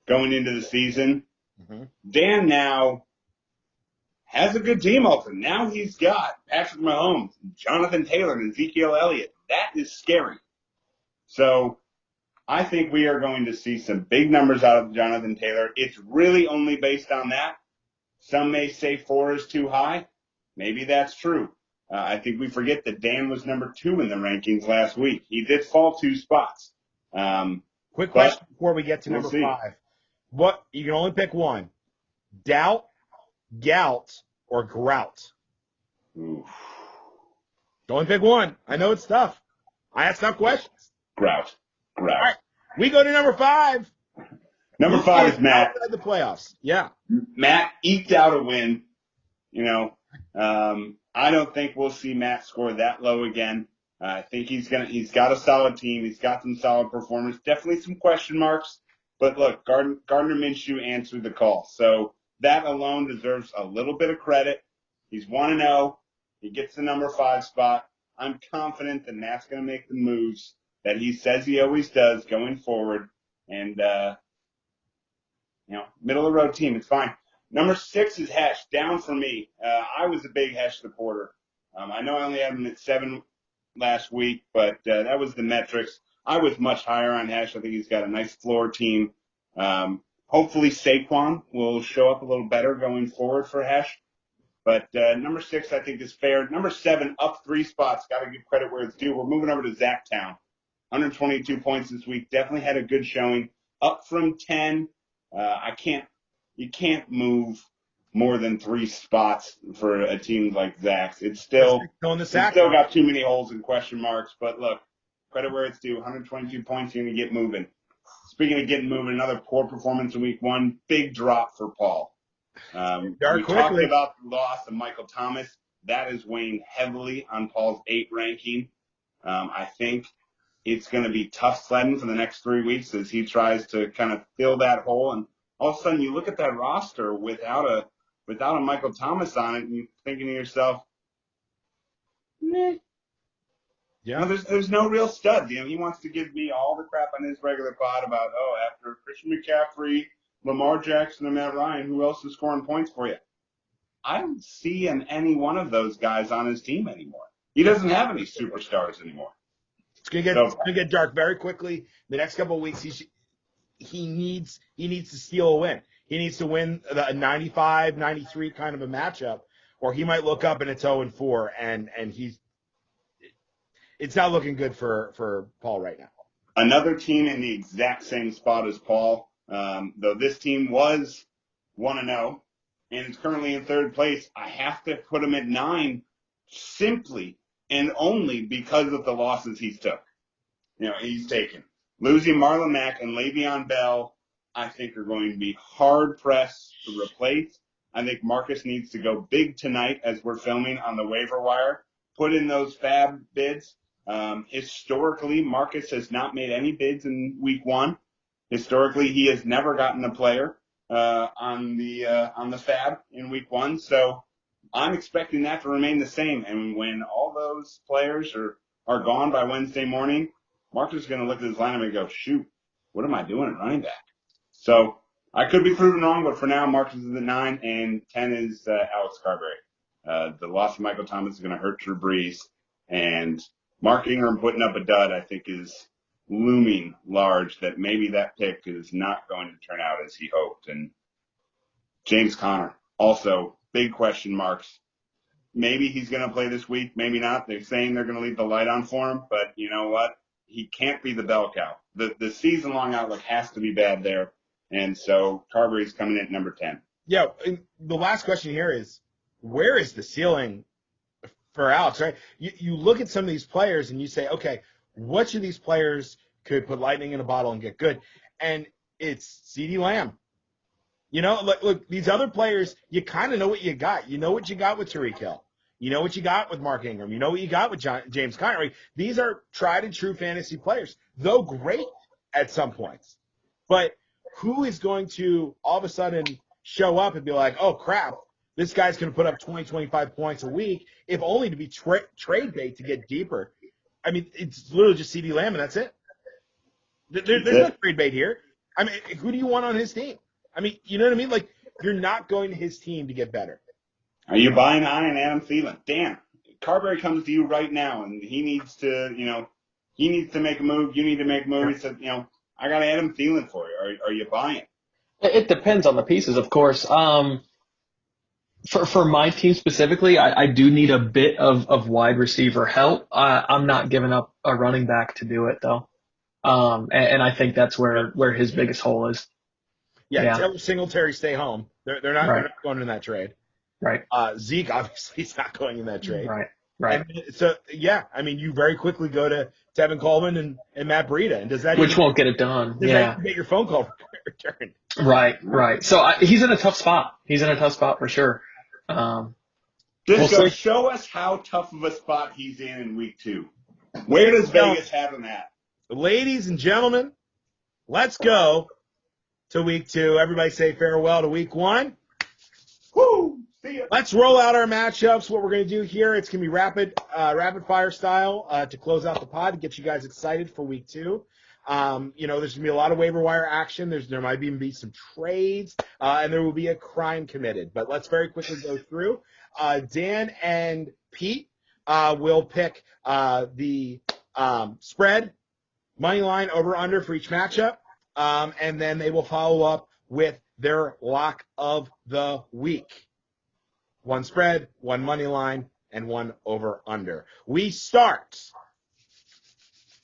going into the season, Dan now has a good team open. Now he's got Patrick Mahomes, Jonathan Taylor, and Ezekiel Elliott. That is scary. So I think we are going to see some big numbers out of Jonathan Taylor. It's really only based on that. Some may say 4 is too high. Maybe that's true. I think we forget that Dan was number 2 in the rankings last week. He did fall 2 spots. Quick question before we get to we'll number see. 5. What you can only pick one: doubt, gout, or grout. Oof. Only pick one. I know it's tough. I ask tough questions. Grout. All right, we go to number 5. Number 5 is Matt. Outside the playoffs. Yeah. Matt eked out a win. I don't think we'll see Matt score that low again. I think he's got a solid team. He's got some solid performers. Definitely some question marks. But look, Gardner Minshew answered the call. So that alone deserves a little bit of credit. He's 1-0. He gets the number 5 spot. I'm confident that Matt's going to make the moves that he says he always does going forward. And, middle of the road team. It's fine. Number 6 is Hesh, down for me. I was a big Hesh supporter. I know I only had him at 7 last week, but that was the metrics. I was much higher on Hesh. I think he's got a nice floor team. Hopefully Saquon will show up a little better going forward for Hesh. But number 6, I think, is fair. Number 7, up 3 spots. Got to give credit where it's due. We're moving over to Zach Town. 122 points this week. Definitely had a good showing. Up from 10. You can't move more than 3 spots for a team like Zach's. It's still got too many holes and question marks. But look, credit where it's due. 122 points, you're going to get moving. Speaking of getting moving, another poor performance in week 1. Big drop for Paul. We talked about the loss of Michael Thomas. That is weighing heavily on Paul's 8 ranking. I think it's going to be tough sledding for the next 3 weeks as he tries to kind of fill that hole. And all of a sudden, you look at that roster without a Michael Thomas on it, and you're thinking to yourself, meh. Yeah, there's no real stud. He wants to give me all the crap on his regular pod about, after Christian McCaffrey, Lamar Jackson, and Matt Ryan, who else is scoring points for you? I don't see any one of those guys on his team anymore. He doesn't have any superstars anymore. It's gonna get dark very quickly. The next couple of weeks, he needs to steal a win. He needs to win a 95, 93 kind of a matchup, or he might look up and it's 0-4, and it's not looking good for Paul right now. Another team in the exact same spot as Paul, though this team was 1-0 and it's currently in 3rd place. I have to put him at 9 simply and only because of the losses he's taken. Losing Marlon Mack and Le'Veon Bell, I think, are going to be hard-pressed to replace. I think Marcus needs to go big tonight as we're filming on the waiver wire. Put in those fab bids. Historically, Marcus has not made any bids in week 1. Historically, he has never gotten a player on the fab in week 1. So I'm expecting that to remain the same. And when all those players are gone by Wednesday morning, Marcus is going to look at his lineup and go, shoot, what am I doing at running back? So I could be proven wrong, but for now, Marcus is at 9, and 10 is Alex Carberry. The loss of Michael Thomas is going to hurt Drew Brees, and Mark Ingram putting up a dud, I think, is looming large that maybe that pick is not going to turn out as he hoped. And James Conner, also big question marks. Maybe he's going to play this week, maybe not. They're saying they're going to leave the light on for him, but you know what? He can't be the bell cow. The season-long outlook has to be bad there, and so Carberry's coming in at number 10. Yeah, and the last question here is, where is the ceiling for Alex, right? You look at some of these players and you say, okay, which of these players could put lightning in a bottle and get good? And it's CeeDee Lamb. Look, these other players, you kind of know what you got. You know what you got with Tyreek Hill. You know what you got with Mark Ingram. You know what you got with James Conner. These are tried and true fantasy players, though great at some points. But who is going to all of a sudden show up and be like, oh, crap, this guy's going to put up 20, 25 points a week, if only to be trade bait to get deeper? I mean, it's literally just CeeDee Lamb, and that's it. There's no trade bait here. I mean, who do you want on his team? I mean, you know what I mean? Like, you're not going to his team to get better. Are you buying on in Adam Thielen? Dan, Carberry comes to you right now, and he needs to make a move. You need to make a move. He said, I got Adam Thielen for you. Are you buying? It depends on the pieces, of course. For my team specifically, I do need a bit of wide receiver help. I'm not giving up a running back to do it though. And I think that's where his biggest hole is. Yeah, Yeah. Taylor Singletary stay home. They're Right. not going in that trade. Right. Zeke obviously is not going in that trade. Right. Right. And so yeah, I mean you very quickly go to Tevin Coleman and Matt Breida. And Which won't get it done. does Yeah. that even get your phone call returned? Right. Right. So he's in a tough spot. He's in a tough spot for sure. Disco, We'll see. show us how tough of a spot he's in week 2. Where does Vegas have him at? Ladies and gentlemen, let's go to week 2. Everybody say farewell to week 1. Woo! See ya. Let's roll out our matchups. What we're going to do here, it's going to be rapid fire style to close out the pod to get you guys excited for week 2. There's going to be a lot of waiver wire action. There might even be some trades, and there will be a crime committed. But let's very quickly go through. Dan and Pete will pick the spread, money line, over under for each matchup, and then they will follow up with their lock of the week. 1 spread, 1 money line, and 1 over under. We start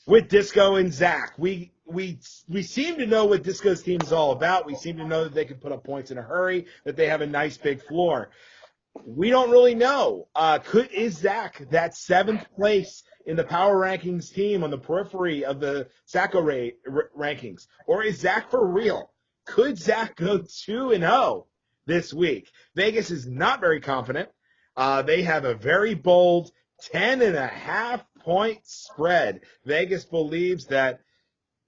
with Disco and Zach. We seem to know what Disco's team is all about. We seem to know that they can put up points in a hurry, that they have a nice big floor. We don't really know. Is Zach that 7th place in the power rankings team on the periphery of the Sacco rankings? Or is Zach for real? Could Zach go 2-0 this week? Vegas is not very confident. They have a very bold 10.5-point spread. Vegas believes that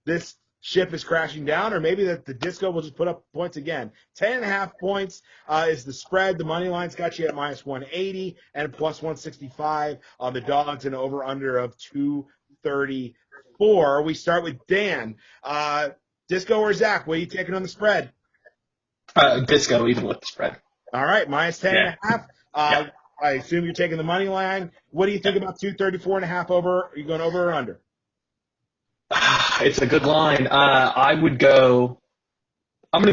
this ship is crashing down, or maybe that the Disco will just put up points again. 10.5 points is the spread. The money line's got you at minus 180 and plus 165 on the dogs, and over under of 234. We start with Dan. Disco or Zach, what are you taking on the spread? Disco, even with the spread. All right, minus 10.5. I assume you're taking the money line. What do you think about 234.5 over? Are you going over or under? It's a good line. I'm going to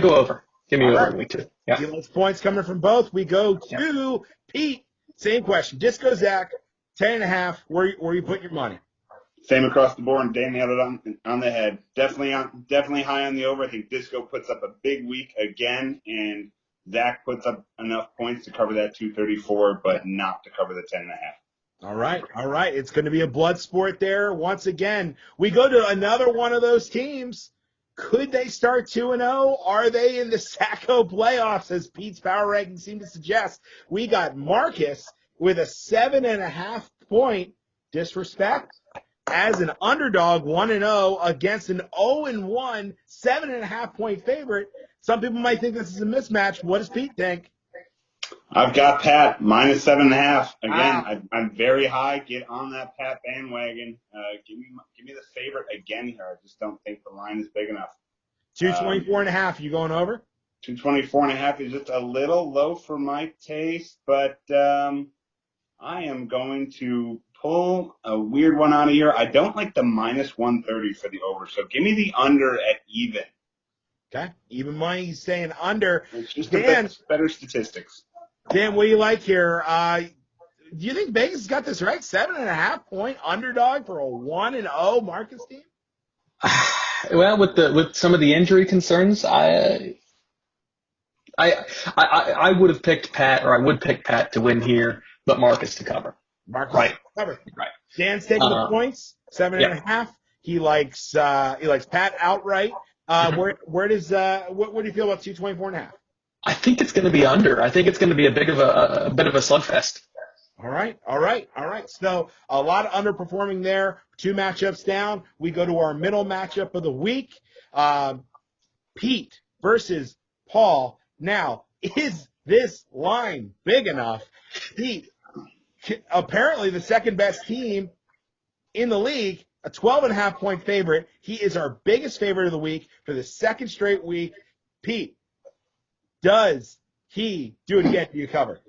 go over. Give me over in week 2. Yeah. Let's points coming from both. We go to Pete. Same question. Disco Zach, 10.5. Where are you putting your money? Same across the board, and Dan nailed it on the head. Definitely high on the over. I think Disco puts up a big week again, and Zach puts up enough points to cover that 234, but not to cover the 10.5. All right. It's going to be a blood sport there. Once again, we go to another one of those teams. Could they start 2-0? Are they in the Sacco playoffs, as Pete's power rankings seem to suggest? We got Marcus with a 7.5-point disrespect as an underdog, 1-0 against an 0-1, 7.5-point favorite. Some people might think this is a mismatch. What does Pete think? I've got Pat minus 7.5. Again, Wow. I'm very high. Get on that Pat bandwagon. Give me the favorite again here. I just don't think the line is big enough. 224.5. You going over? 224.5 is just a little low for my taste, but I am going to pull a weird one out of here. I don't like the minus 130 for the over, so give me the under at even. Okay. Even money, he's saying under. It's just Dan, better statistics. Dan, what do you like here? Do you think Vegas has got this right? 7.5-point underdog for a 1-0 Marcus team? Well, with some of the injury concerns, I would have picked Pat, or I would pick Pat to win here, but Marcus to cover. Marcus Right. cover. Right. Dan's taking the points, 7.5. He likes Pat outright. What do you feel about 224.5? I think it's going to be under. I think it's going to be a bit of a slugfest. All right. So a lot of underperforming there. 2 matchups down. We go to our middle matchup of the week. Pete versus Paul. Now, is this line big enough? Pete, apparently the second best team in the league, a 12.5-point favorite. He is our biggest favorite of the week for the second straight week. Pete, does he do it again? Do you cover?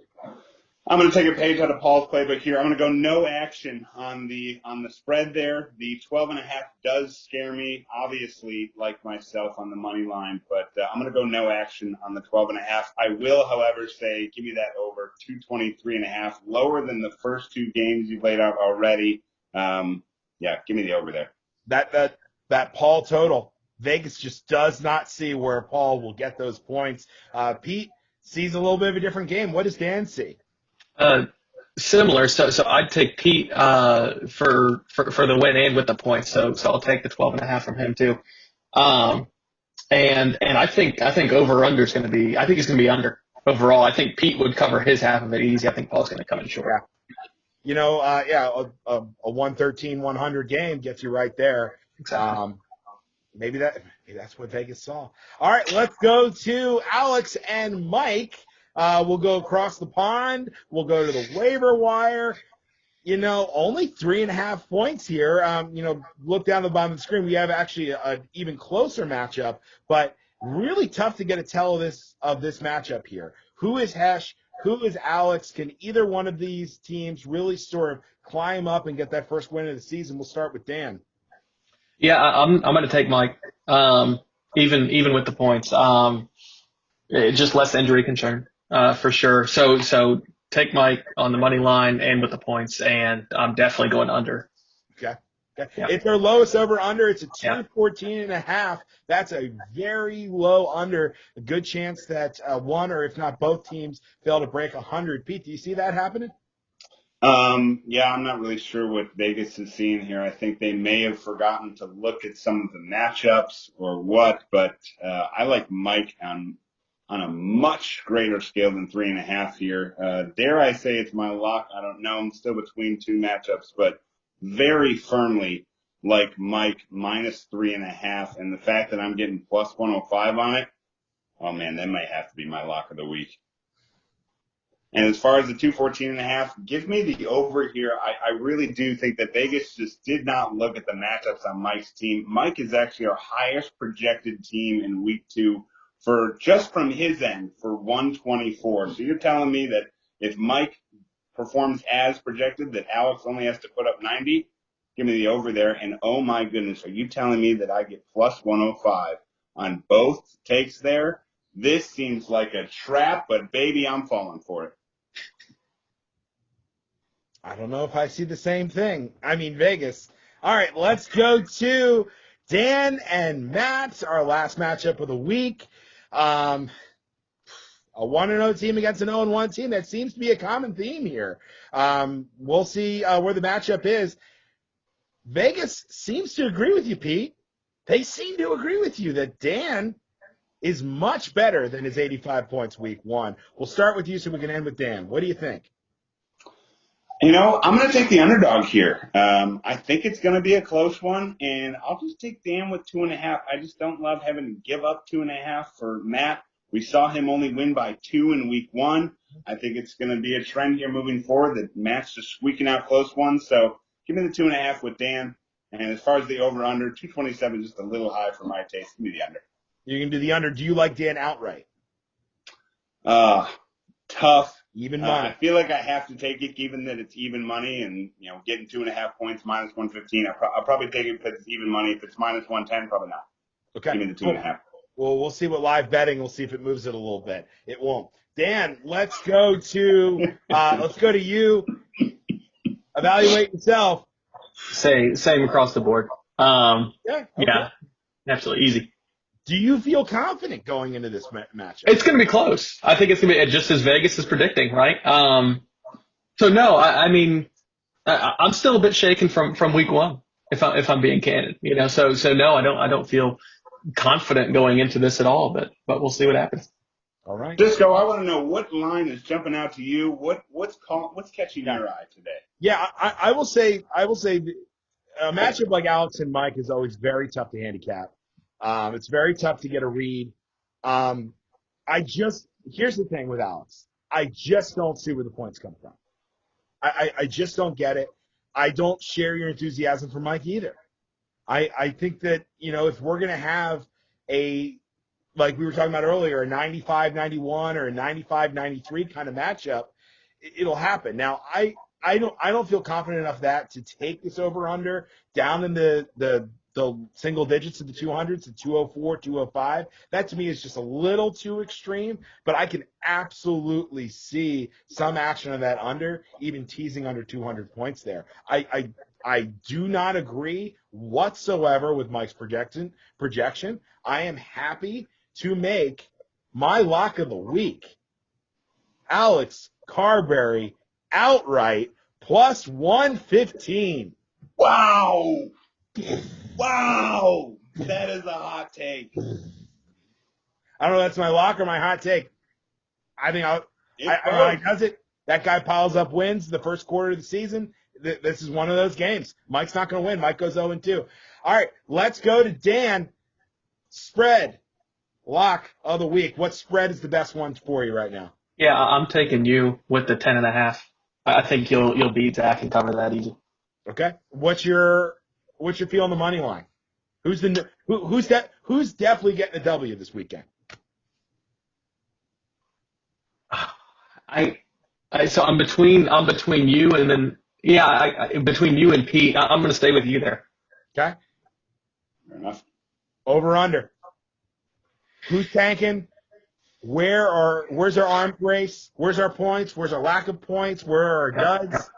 I'm going to take a page out of Paul's playbook here. I'm going to go no action on the spread there. The 12.5 does scare me, obviously, like myself on the money line, but I'm going to go no action on the 12.5. I will, however, say give me that over 223.5, lower than the first two games you've laid out already. Yeah, give me the over there. That Paul total. Vegas just does not see where Paul will get those points. Pete sees a little bit of a different game. What does Dan see? Similar. So I'd take Pete for the win and with the points. So I'll take the 12.5 from him too. And I think over under is going to be. I think it's going to be under overall. I think Pete would cover his half of it easy. I think Paul's going to come in short. Yeah. A 113-100 game gets you right there. Exactly. Maybe that's what Vegas saw. All right, let's go to Alex and Mike. We'll go across the pond. We'll go to the waiver wire. Only 3.5 points here. Look down the bottom of the screen. We have actually an even closer matchup, but really tough to get a tell of this matchup here. Who is Hesh? Who is Alex? Can either one of these teams really sort of climb up and get that first win of the season? We'll start with Dan. Yeah, I'm going to take Mike. Even with the points, just less injury concern for sure. So take Mike on the money line and with the points, and I'm definitely going under. Okay. Yeah. If their lowest over under, it's a 214.5. That's a very low under. A good chance that one or if not both teams fail to break 100. Pete, do you see that happening? Yeah, I'm not really sure what Vegas is seeing here. I think they may have forgotten to look at some of the matchups or what, but I like Mike on a much greater scale than 3.5 here. Dare I say it's my lock? I don't know. I'm still between two matchups, but very firmly like Mike minus 3.5. And the fact that I'm getting plus 105 on it, oh man, that might have to be my lock of the week. And as far as the 214.5, give me the over here. I really do think that Vegas just did not look at the matchups on Mike's team. Mike is actually our highest projected team in week 2 for just from his end for 124. So you're telling me that if Mike performs as projected, that Alex only has to put up 90? Give me the over there. And oh my goodness, are you telling me that I get plus 105 on both takes there? This seems like a trap, but baby, I'm falling for it. I don't know if I see the same thing. I mean, Vegas. All right, let's go to Dan and Matt, our last matchup of the week. A 1-0 team against an 0-1 team. That seems to be a common theme here. We'll see where the matchup is. Vegas seems to agree with you, Pete. They seem to agree with you that Dan is much better than his 85 points week 1. We'll start with you so we can end with Dan. What do you think? I'm going to take the underdog here. I think it's going to be a close one, and I'll just take Dan with 2.5. I just don't love having to give up 2.5 for Matt. We saw him only win by 2 in week 1. I think it's going to be a trend here moving forward that Matt's just squeaking out close ones. So give me the 2.5 with Dan. And as far as the over-under, 227 is just a little high for my taste. Give me the under. You can do the under. Do you like Dan outright? Tough. Even money. I feel like I have to take it, given that it's even money, and getting 2.5 points minus 115. I'll probably take it because it's even money. If it's minus 110, probably not. Okay. Give me the 2.5. Well, we'll see what live betting. We'll see if it moves it a little bit. It won't. Dan, let's go to you. Evaluate yourself. Same across the board. Okay. Yeah, absolutely easy. Do you feel confident going into this matchup? It's going to be close. I think it's going to be just as Vegas is predicting, right? So no, I mean, I'm still a bit shaken from week 1, if I'm being candid, So no, I don't feel confident going into this at all, but we'll see what happens. All right. Disco, I want to know what line is jumping out to you. What's catching your eye today? Yeah, I will say a matchup like Alex and Mike is always very tough to handicap. It's very tough to get a read. Here's the thing with Alex. I just don't see where the points come from. I just don't get it. I don't share your enthusiasm for Mike either. I think that, if we're going to have like we were talking about earlier, a 95-91 or a 95-93 kind of matchup, it'll happen. Now, I don't feel confident enough that to take this over under down in the single digits of the 200s, the 204, 205. That to me is just a little too extreme, but I can absolutely see some action on that under, even teasing under 200 points there. I do not agree whatsoever with Mike's projection. I am happy to make my lock of the week Alex Carberry outright plus 115. Wow. Wow. That is a hot take. I don't know if that's my lock or my hot take. I think Mike does it. That guy piles up wins the first quarter of the season. This is one of those games. Mike's not going to win. Mike goes 0-2. All right, let's go to Dan. Spread. Lock of the week. What spread is the best one for you right now? Yeah, I'm taking you with the 10.5. I think you'll beat Zach and cover that easy. Okay. What's your feel on the money line? Who's definitely getting a W this weekend? So I'm between you and then between you and Pete. I'm going to stay with you there. Okay. Fair enough. Over under. Who's tanking? Where's our arms race? Where's our points? Where's our lack of points? Where are our duds?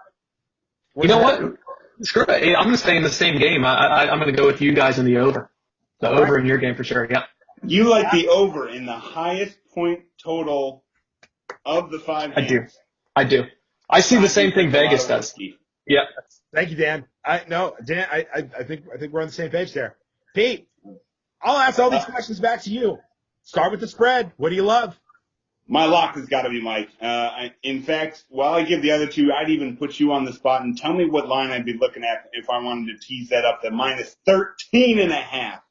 You know what? Screw it. I'm going to stay in the same game. I'm going to go with you guys in the over. The over in your game for sure. Yeah. You like the over in the highest point total of the 5 games. I do. I see the same thing Vegas does. Yeah. Thank you, Dan. I think we're on the same page there. Pete, I'll ask all these questions back to you. Start with the spread. What do you love? My lock has got to be Mike. In fact, while I give the other two, I'd even put you on the spot and tell me what line I'd be looking at if I wanted to tease that up to minus 13.5.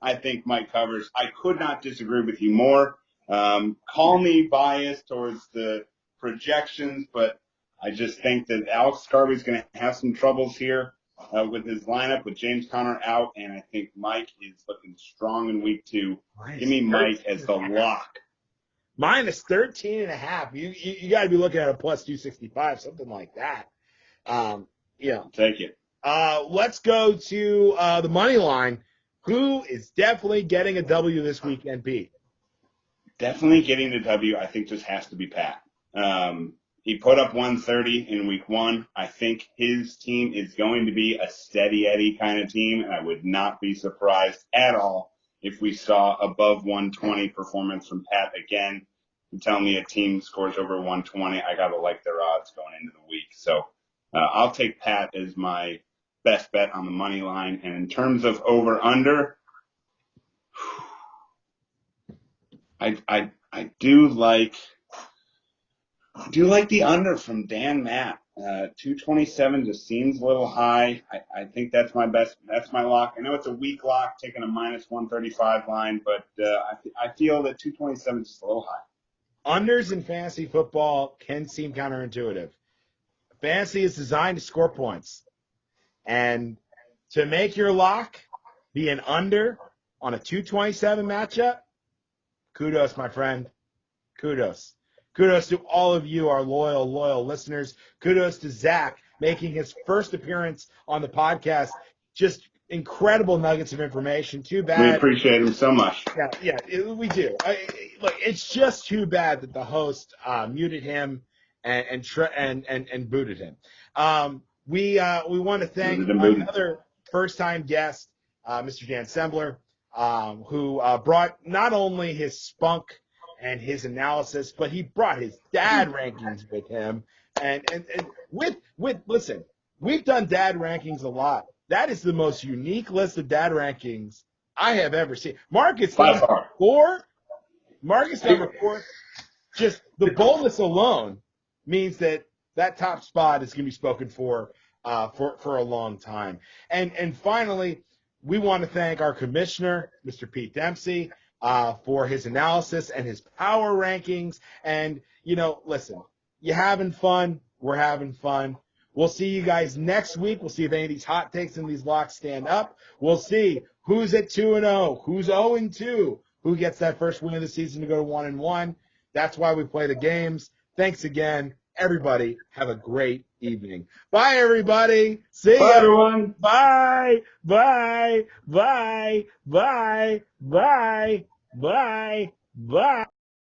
I think Mike covers. I could not disagree with you more. Call me biased towards the projections, but I just think that Alex Carberry's going to have some troubles here with his lineup with James Conner out, and I think Mike is looking strong in week 2. Give me Mike as the lock. Minus 13.5. You got to be looking at a plus 265, something like that. Take it. Let's go to the money line. Who is definitely getting a W this weekend, Pete? Definitely getting the W, I think, just has to be Pat. He put up 130 in week 1. I think his team is going to be a steady Eddie kind of team, and I would not be surprised at all if we saw above 120 performance from Pat again. You tell me a team scores over 120, I got to like their odds going into the week. So I'll take Pat as my best bet on the money line. And in terms of over-under, I do like the under from Dan Matt. 227 just seems a little high. I think that's my best. That's my lock. I know it's a weak lock, taking a minus 135 line, but I feel that 227 is just a little high. Unders in fantasy football can seem counterintuitive. Fantasy is designed to score points. And to make your lock be an under on a 227 matchup, kudos, my friend. Kudos. Kudos to all of you, our loyal listeners. Kudos to Zach making his first appearance on the podcast. Just incredible nuggets of information. Too bad. We appreciate him so much. Yeah, we do. Look, it's just too bad that the host muted him and booted him. We want to thank another first-time guest, Mr. Dan Sembler, who brought not only his spunk and his analysis, but he brought his dad rankings with him. And listen, we've done dad rankings a lot. That is the most unique list of dad rankings I have ever seen. Marcus number 4. Just the boldness alone means that top spot is going to be spoken for a long time. And finally, we want to thank our commissioner, Mr. Pete Dempsey, for his analysis and his power rankings. And, listen, you having fun? We're having fun. We'll see you guys next week. We'll see if any of these hot takes and these locks stand up. We'll see who's at 2-0, who's 0-2, who gets that first win of the season to go to 1-1. That's why we play the games. Thanks again, Everybody, have a great evening. Bye, everybody. See Bye, ya. everyone. Bye. Bye. Bye. Bye. Bye. Bye. Bye.